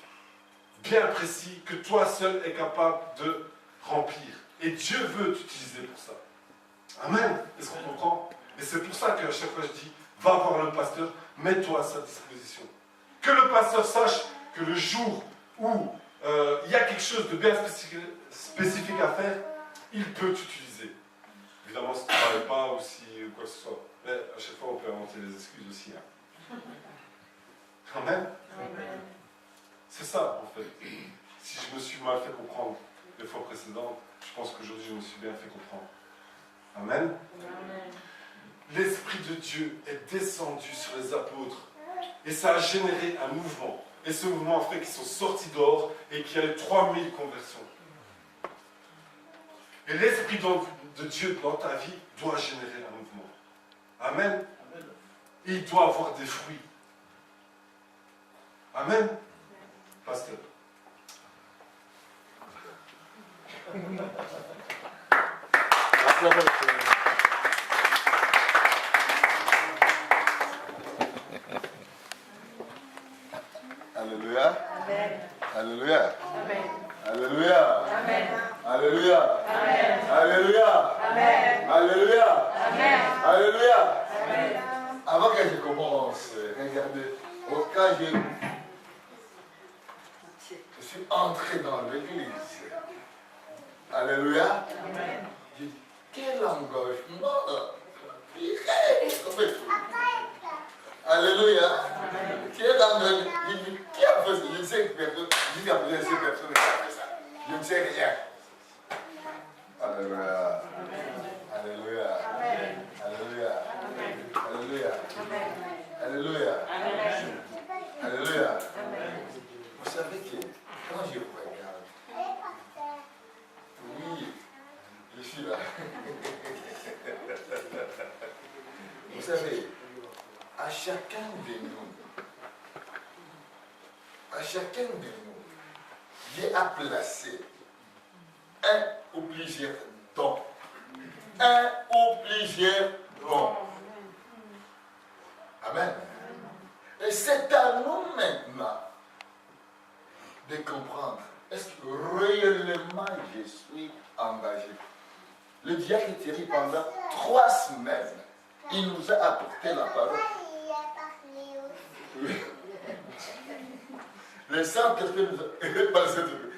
bien précis que toi seul es capable de remplir. Et Dieu veut t'utiliser pour ça. Amen. Est-ce qu'on comprend? Et c'est pour ça qu'à chaque fois je dis, va voir le pasteur, mets-toi à sa disposition. Que le pasteur sache que le jour où il y a quelque chose de bien spécifique à faire, il peut t'utiliser. Évidemment, si tu ne travailles pas ou si quoi que ce soit. Mais à chaque fois, on peut inventer des excuses aussi. Hein. Amen. C'est ça, en fait. Si je me suis mal fait comprendre les fois précédentes, je pense qu'aujourd'hui, je me suis bien fait comprendre. Amen. L'Esprit de Dieu est descendu sur les apôtres et ça a généré un mouvement. Et ce mouvement a fait qu'ils sont sortis dehors et qu'il y a eu 3000 conversions. Et l'Esprit de Dieu dans ta vie doit générer un mouvement. Amen. Et il doit avoir des fruits. Amen. Pasteur. Alléluia. Amen. Alléluia. Amen. Alléluia. Amen. Alléluia. Amen. Alléluia. Amen. Alléluia. Amen. Alléluia. Amen. Avant que je commence, regardez, quand je suis entré dans l'église, alléluia, j'ai dit, quel engagement, alléluia, quel engagement, qui a fait ça? Je ne sais personne, jusqu'à présent, je ne sais personne qui a fait ça, je ne sais rien. Alléluia, alléluia, alléluia, alléluia, alléluia, alléluia. Vous savez que quand je regarde, oui, je suis là. Vous savez, à chacun de nous, Dieu a placé un ou plusieurs dons. Un ou plusieurs dons. Amen. Et c'est à nous maintenant de comprendre, est-ce que réellement je suis engagé? Le diacre Thierry, pendant 3 semaines, il nous a apporté la parole. Le Saint-Esprit nous a...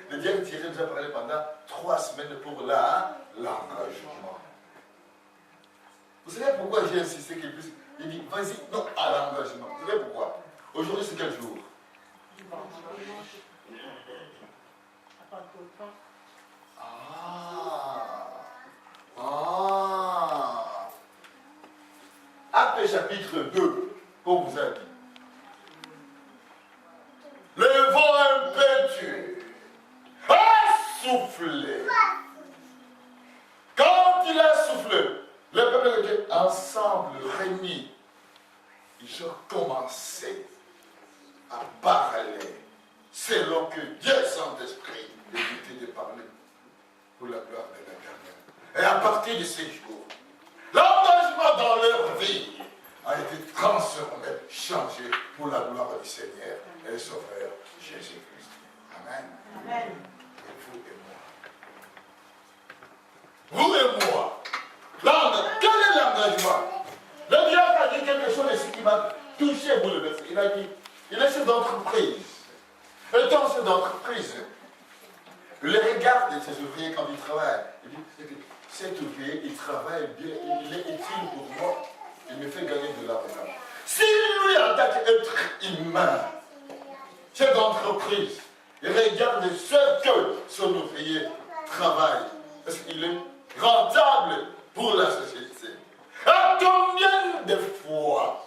Le diacre Thierry nous a parlé pendant 3 semaines pour l'engagement. Vous savez pourquoi j'ai insisté qu'il puisse... Il dit, vas-y, non, à l'engagement. Vous savez pourquoi? Aujourd'hui, c'est quel jour? Actes chapitre 2, comme vous avez dit. Le vent impétueux a soufflé. Quand il a soufflé, le peuple était ensemble réunis. Ils ont commencé à parler selon que Dieu Saint-Esprit évitait de parler pour la gloire de l'Éternel. Et à partir de ces jours, l'engagement dans leur vie a été transformé, changé pour la gloire du Seigneur et le Sauveur Jésus-Christ. Amen. Amen. Et vous et vous et moi. Quel est l'engagement? Le diable a dit quelque chose ici qui m'a touché, bouleversé. Il a dit, il est chef d'entreprise. Et dans chef d'entreprise, il regarde ses ouvriers quand ils travaillent. Il dit, cet ouvrier, il travaille bien, il est utile pour moi, il me fait gagner de l'argent. Si lui, en tant qu'être humain, chef d'entreprise, il regarde ce que son ouvrier travaille, parce qu'il est rentable pour la société. À combien de fois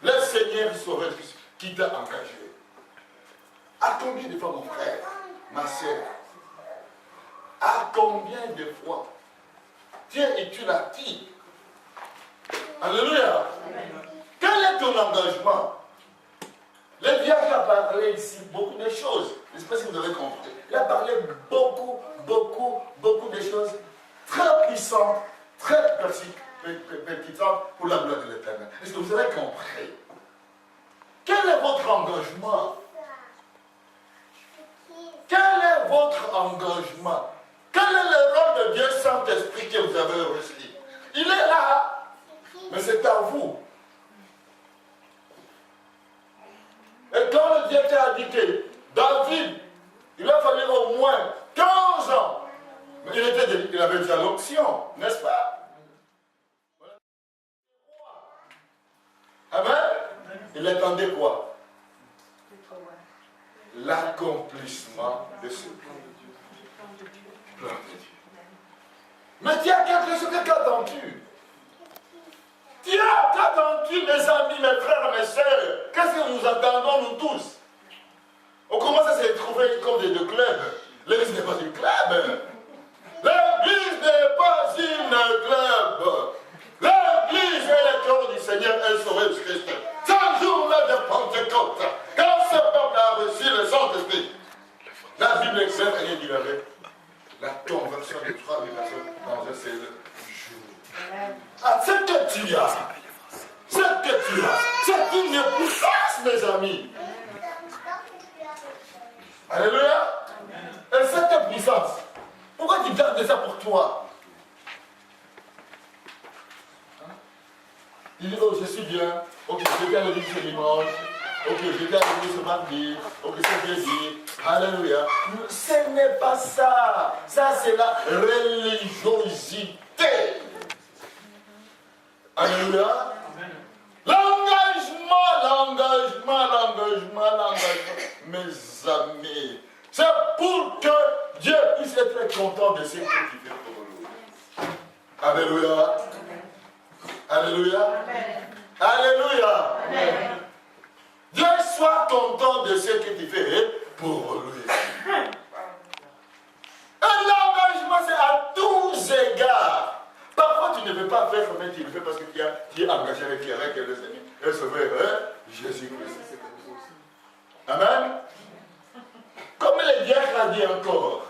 le Seigneur saurait qui t'a engagé? À combien de fois, mon frère, ma soeur? À combien de fois Dieu est-il actif? Alléluia. Quel est ton engagement? Le diable a parlé ici beaucoup de choses. J'espère que vous avez compris. Il a parlé beaucoup de choses très puissantes, très percutantes pour la gloire de l'Éternel. Est-ce que vous avez compris? Quel est votre engagement? Quel est votre engagement? Quel est le rôle de Dieu Saint-Esprit que vous avez reçu? Il est là, mais c'est à vous. Et quand le Dieu t'a indiqué, David, il a fallu au moins 15 ans. Mais il avait déjà l'option, n'est-ce pas? Amen. Il attendait quoi? L'accomplissement de ce plan de Dieu. Mais tiens, quelque chose qu'attends-tu? Tiens, qu'attends-tu, mes amis, mes frères, mes soeurs? Qu'est-ce que nous attendons, nous tous? On commence à se retrouver comme des deux clubs. L'église n'est pas une club. L'église n'est pas une club. L'église est le corps du Seigneur et Sauveur Christ. C'est un jour-là de Pentecôte. Quand ce peuple a reçu le Saint-Esprit, la Bible excelle rien qu'il avait. La conversion de 3000 personnes dans un seul jour. Ah, ce que tu as, c'est une puissance, mes amis. Alléluia. Et cette puissance, pourquoi tu gardes ça pour toi? Il dit, oh, je suis bien. Ok, je viens le dire ce dimanche. Ok, je viens le dire ce mardi. Ok, c'est bien dit. Alléluia. Ce n'est pas ça. Ça, c'est la religiosité. Alléluia. L'engagement. Mes amis. C'est pour que Dieu puisse être content de ce que tu fais pour nous. Alléluia. Alléluia. Alléluia. Dieu soit content de ce que tu fais pour lui. Et l'engagement, c'est à tous égards. Parfois, tu ne veux pas faire, mais tu le fais parce que tu es engagé avec le Seigneur. Et Sauveur, Jésus-Christ. Amen. Comme le diable a dit encore,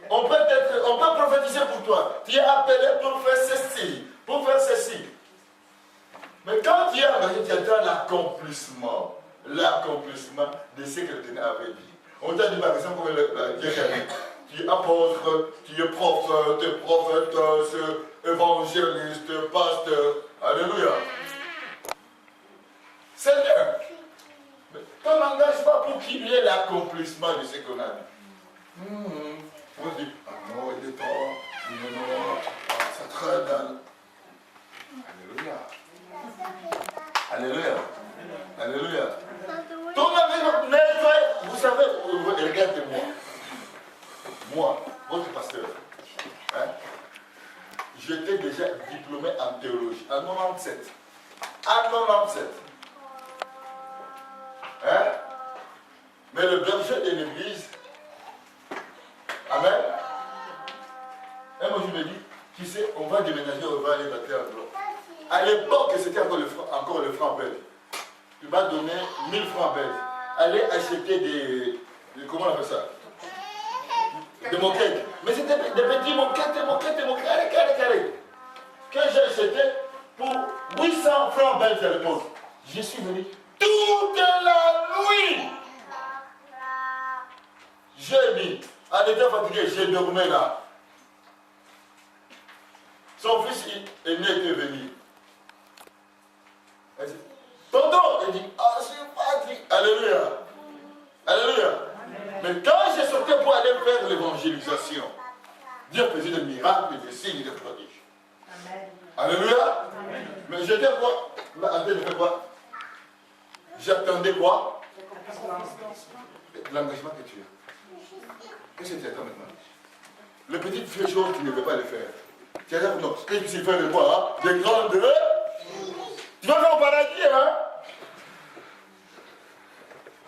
on peut prophétiser pour toi. Tu es appelé pour faire ceci, pour faire ceci. Mais quand tu es engagé, tu attends l'accomplissement de ce que le Seigneur avait dit. On t'a dit par exemple, comme le Dieu a dit, tu es apôtre, tu es prophète, évangéliste, pasteur. Alléluia. Seigneur, ton engagement pour qu'il y ait l'accomplissement de ce qu'on a dit. On dit, ah non, il est temps, non, ça traîne. Alléluia. Alléluia. Alléluia. Ton engagement, vous savez, regardez-moi. Moi, votre pasteur, hein, j'étais déjà diplômé en théologie, en 97. En 97. Hein? Mais le berger de l'église, amen. Et moi je me dis, tu sais, on va déménager, on va aller dans terre blanc. À l'époque, c'était encore le franc belge. Tu m'as donné 1000 francs belges. Allez acheter des comment on appelle ça? Des moquettes. Mais c'était des petits moquettes, carré. Que j'ai acheté pour 800 francs belges à l'époque. Je suis venu toute la nuit. J'ai mis, en étant fatigué, j'ai dormi là. Son fils aîné était venu. Elle dit, tonton, il dit, ah, c'est Patrick. Alléluia. Alléluia. Mais quand j'ai sorti pour aller faire l'évangélisation, Dieu faisait des miracles, des signes, des prodiges. Amen. Alléluia. Mais j'étais quoi? En train de faire quoi? J'attendais quoi? L'engagement que tu as. Qu'est-ce que tu attends maintenant? Les petites vieilles choses, tu ne veux pas les faire. Tu attends, non. Qu'est-ce que tu fais de quoi? Des grandes. Tu vas faire au paradis, hein?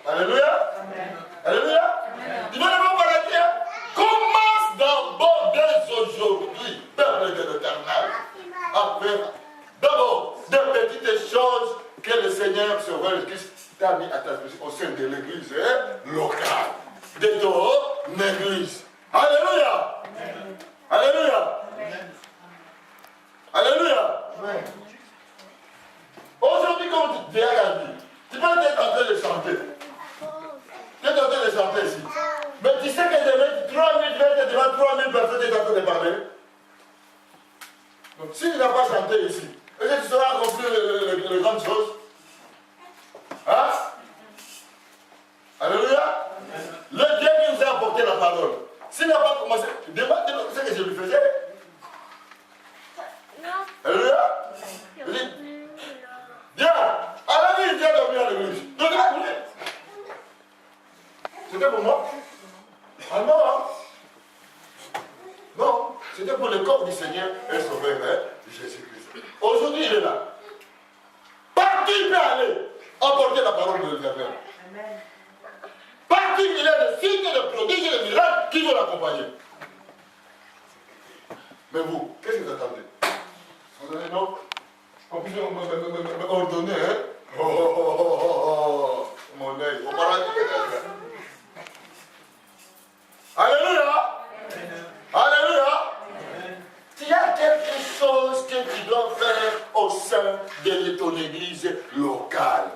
Alléluia. Amen. Alléluia. Amen. Tu vas aller au paradis, hein? Commence d'abord dès aujourd'hui, peuple de l'Éternel, à faire d'abord des petites choses que le Seigneur se Christ t'a mis à ta disposition au sein de l'église locale, de ton église. Alléluia. Amen. Alléluia. Amen. Alléluia. Aujourd'hui, comme tu as dit, tu peux être en train de chanter. Tu es en train de chanter ici. Mais tu sais que demain, 3 000, tu vas être devant 3 000 personnes qui sont en train de parler. Donc, si tu n'as pas chanté ici, est-ce que tu sauras accomplir les grandes choses? Hein? Alléluia. Le Dieu qui nous a apporté la parole, s'il n'a pas commencé, demande ce que je lui faisais. Alléluia. Je dis, viens, à l'église, viens dormir à l'église. C'était pour moi? Ah non, hein? Non, c'était pour le corps du Seigneur et Sauveur, hein, Jésus-Christ. Aujourd'hui, il est là. Partout il peut aller apporter la parole de l'Éternel. Amen. Partout il y a des signes, des prodiges et des miracles qui vont l'accompagner. Mais vous, qu'est-ce que vous attendez? Vous avez non? On peut ordonner, hein? Oh, mon œil, au paradis. Alléluia. Alléluia. Il y a quelque chose que tu dois faire au sein de ton église locale.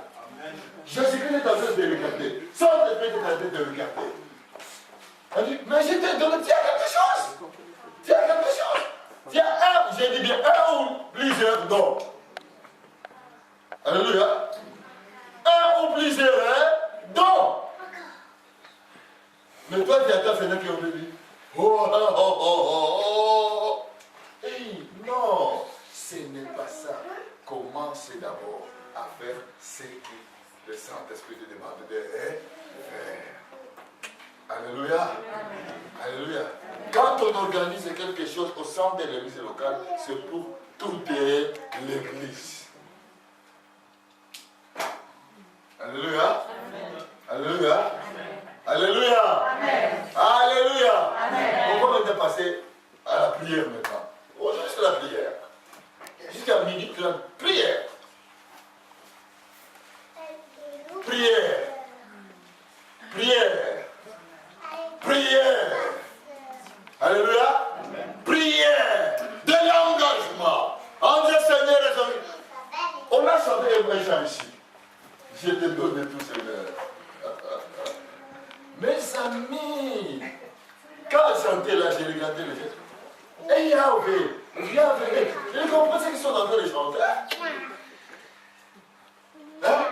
Jésus-Christ est en train de regarder. Saint-Esprit est en train de regarder. Elle dit, mais je t'ai donné, tu as quelque chose. Tu as quelque chose. Tu as un, j'ai dit bien, un ou plusieurs dons. Alléluia. Un ou plusieurs dons. Mais toi, tu attends Seigneur qui aurait dit, oh, oh, oh, oh, oh. Hey, non, ce n'est pas ça. Commence d'abord à faire ce que le Saint-Esprit te demande de faire. Alléluia. Alléluia. Quand on organise quelque chose au sein de l'église locale, c'est pour toute l'église. Alléluia. Alléluia. Alléluia. Alléluia. On va maintenant passer à la prière maintenant. Aujourd'hui, c'est la prière. Jusqu'à midi, la prière. Prière. Prière. Prière. Alléluia. Prière. De l'engagement. En Dieu Seigneur et Jésus. On a chanté un chant ici. Je te donne tout, Seigneur. Mes amis, quand je chantais là, j'ai regardé les gestes. Et Yahvé, je comprends ce qu'ils sont en train de chanter. Hein?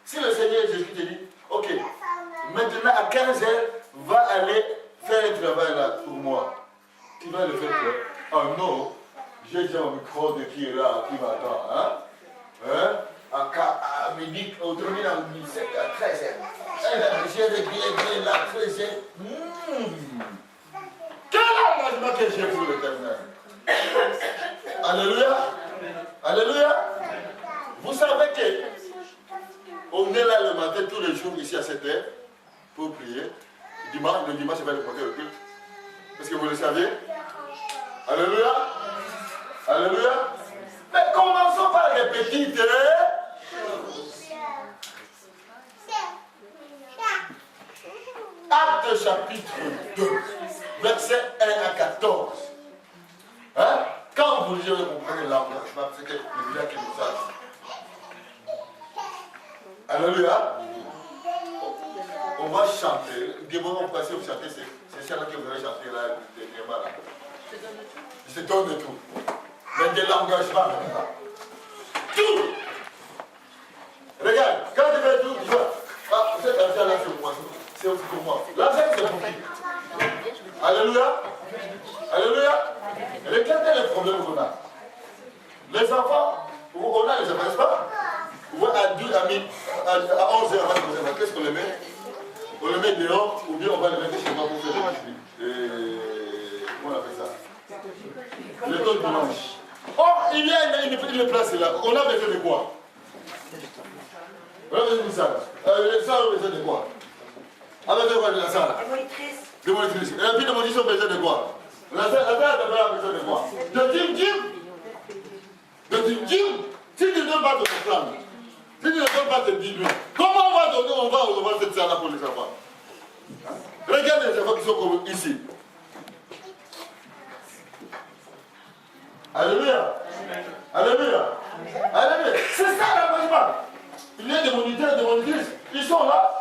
Si le Seigneur Jésus te dit, ok, maintenant à 15h, va aller faire un travail là pour moi. Tu vas le faire quoi? Oh non, j'ai déjà un micro de qui est là, qui m'attend. Hein? Hein? À midi, autrement à 17, à 13h. J'ai réglé la 13h. Quel engagement que j'ai pour l'Éternel? Alléluia. Alléluia. Vous savez que on est là le matin tous les jours ici à 7h pour prier. Le dimanche, je vais porter le culte. Est-ce que vous le savez? Alléluia. Alléluia. Mais commençons par les petites. Acte chapitre 2, versets 1 à 14. Hein? Quand vous lisez, vous comprenez l'engagement, c'est que le Dieu qui nous a. Alléluia. On va chanter. Des moments où vous chantez, c'est celle-là que vous allez chanter là, dernièrement là. Je te donne tout. mais de l'engagement. Tout. Regarde, quand tu fais tout, tu vois, ah, cet argent-là, c'est pour moi. C'est aussi pour moi. L'argent, c'est pour qui? Alléluia. Alléluia. Regardez les problèmes qu'on a. Les enfants, on a les enfants, n'est-ce pas? On voit à 11 h avant de commencer, qu'est-ce qu'on les met? On les met dehors, ou bien on va les mettre chez moi pour faire comment on appelle ça? L'école dimanche. Or, il y a une place là. On a besoin de quoi? On a besoin de ça. Ça, on a besoin de quoi? On a besoin de quoi de la salle? De monitrice. Et la vie de monitrice, on a besoin de quoi? La salle a besoin de quoi? De Tim. De Tim. Si tu ne donnes pas ton plan, si tu ne donnes pas tes Bibles, comment on va donner, on va recevoir cette salle-là pour les enfants? Regarde les enfants qui sont comme ici. Alléluia. Alléluia. Alléluia. C'est ça l'engagement. Il y a des moniteurs, des monitrices. Ils sont là.